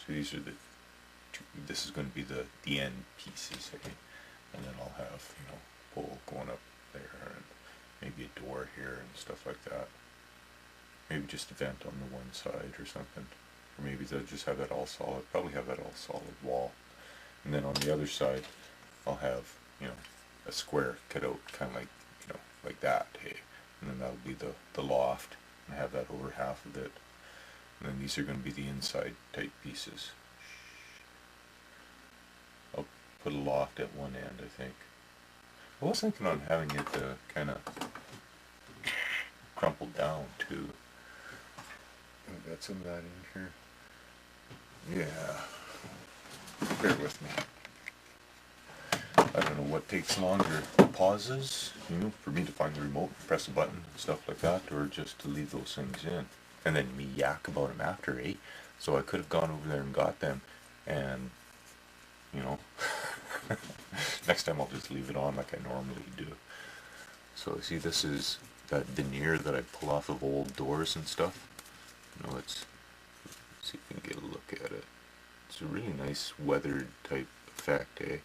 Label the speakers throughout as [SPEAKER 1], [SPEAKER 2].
[SPEAKER 1] So these are the two, this is going to be the end pieces, okay? And then I'll have, you know, pole going up there and maybe a door here and stuff like that. Maybe just a vent on the one side or something. Or maybe they'll just have that all solid, probably have that all solid wall. And then on the other side, I'll have, you know, a square cut out, kind of like, you know, like that, hey? And then that'll be the loft, and have that over half of it. And then these are going to be the inside type pieces. I'll put a loft at one end, I think. I was thinking on having it kind of crumpled down too. I've got some of that in here. Yeah. Bear with me. I don't know what takes longer. Pauses, you know, for me to find the remote, press a button, stuff like that, or just to leave those things in. And then me yak about them after, eh? So I could have gone over there and got them, and, you know, next time I'll just leave it on like I normally do. So see, this is that veneer that I pull off of old doors and stuff. You know, let's see if we can get a look at it. It's a really nice weathered type effect, eh?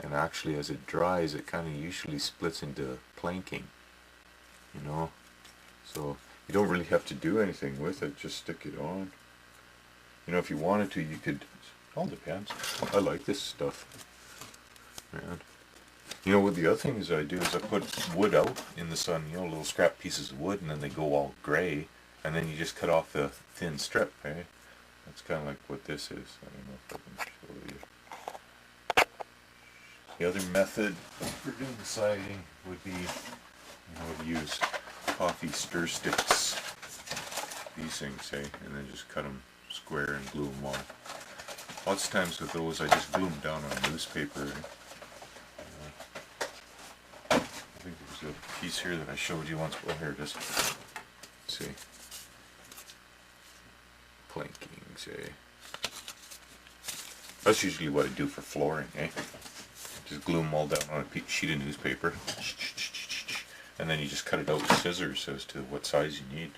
[SPEAKER 1] And actually, as it dries, it kind of usually splits into planking, you know? So you don't really have to do anything with it, just stick it on. You know, if you wanted to, you could, all depends. I like this stuff, man. You know what the other thing is I do is I put wood out in the sun, you know, little scrap pieces of wood, and then they go all gray, and then you just cut off the thin strip, eh? That's kind of like what this is. I don't know if I can show you. The other method for doing the siding would be, you know, to use coffee stir sticks, these things, eh? And then just cut them square and glue them on. Lots of times with those, I just glue them down on newspaper. I think there's a piece here that I showed you once. Oh, here it is. Let's see. Plankings, eh? That's usually what I do for flooring, eh? Just glue them all down on a sheet of newspaper. And then you just cut it out with scissors as to what size you need.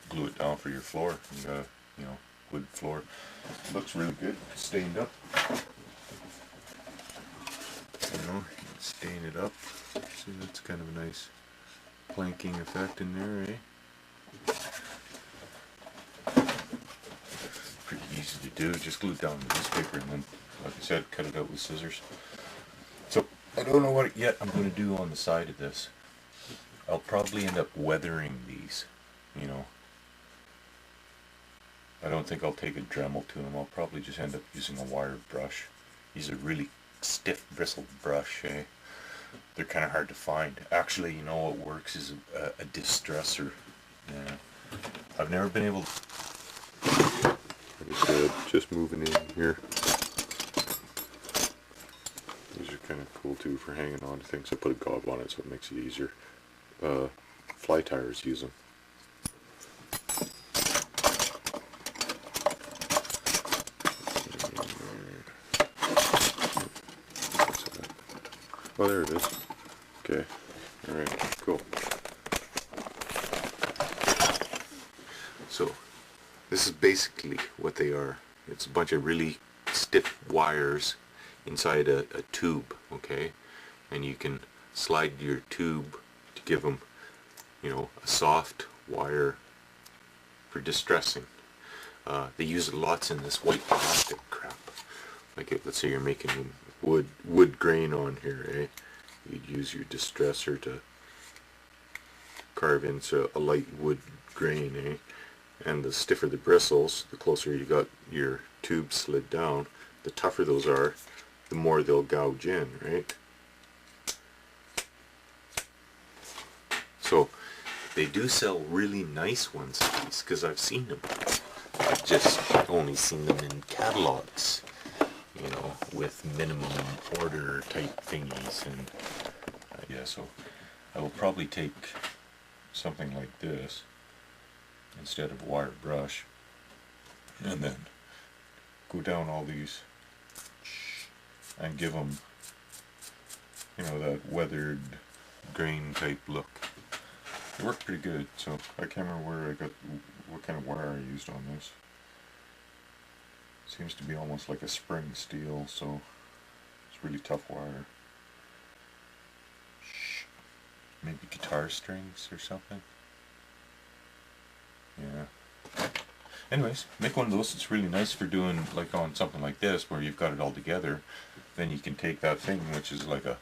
[SPEAKER 1] Glue it down for your floor. You got a, you know, wood floor. Looks really good. Stained up. You know, stain it up. See, that's kind of a nice planking effect in there, eh? Pretty easy to do. Just glue it down the newspaper and then, like I said, cut it out with scissors. So, I don't know what yet I'm going to do on the side of this. I'll probably end up weathering these, you know. I don't think I'll take a Dremel to them. I'll probably just end up using a wire brush. These are really stiff bristled brush, eh? They're kind of hard to find. Actually, you know what works is a distressor. Yeah. I've never been able to, like I said, just moving in here. These are kind of cool too for hanging on to things. I put a gob on it so it makes it easier. Fly tires use them. Oh, there it is. Okay. Alright, cool. So, this is basically what they are. It's a bunch of really stiff wires inside a tube, okay? And you can slide your tube to give them, you know, a soft wire for distressing. They use it lots in this white plastic crap. Like, let's say you're making wood grain on here, eh? You'd use your distressor to carve into a light wood grain, eh? And the stiffer the bristles, the closer you got your tube slid down, the tougher those are, the more they'll gouge in, right? So they do sell really nice ones of these, because I've seen them. I've just only seen them in catalogs, you know, with minimum order type thingies. And yeah, so I will probably take something like this instead of a wire brush, and then go down all these and give them, you know, that weathered grain type look. It worked pretty good. So I can't remember where I got, what kind of wire I used on this. Seems to be almost like a spring steel, so it's really tough wire. Shh. Maybe guitar strings or something. Yeah. Anyways, make one of those. It's really nice for doing like on something like this where you've got it all together. Then you can take that thing, which is like a,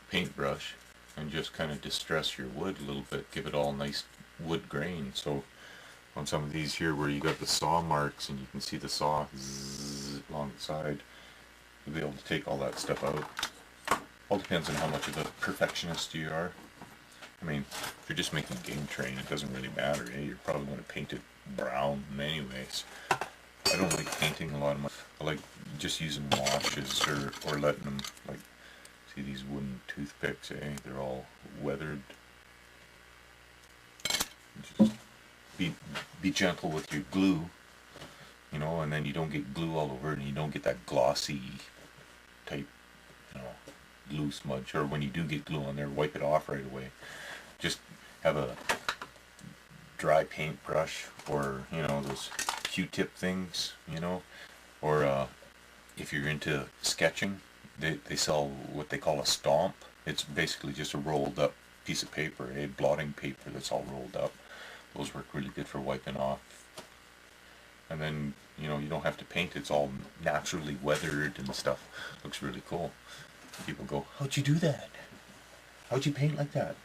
[SPEAKER 1] paintbrush, and just kind of distress your wood a little bit, give it all nice wood grain. So on some of these here where you got the saw marks and you can see the saw zzz along the side, you'll be able to take all that stuff out. All depends on how much of a perfectionist you are. I mean, if you're just making game train, it doesn't really matter, eh? You're probably going to paint it brown anyways. I don't like painting a lot of my... I like just using washes or letting them, like, see these wooden toothpicks, eh? They're all weathered. Just be gentle with your glue, and then you don't get glue all over it, and you don't get that glossy type, glue smudge. Or when you do get glue on there, wipe it off right away. Just have a dry paintbrush, or those Q-tip things, or if you're into sketching, they sell what they call a stomp. It's basically just a rolled up piece of paper, a blotting paper that's all rolled up. Those work really good for wiping off. And then you don't have to paint, it's all naturally weathered and stuff. Looks really cool. People go, how'd you do that? How'd you paint like that?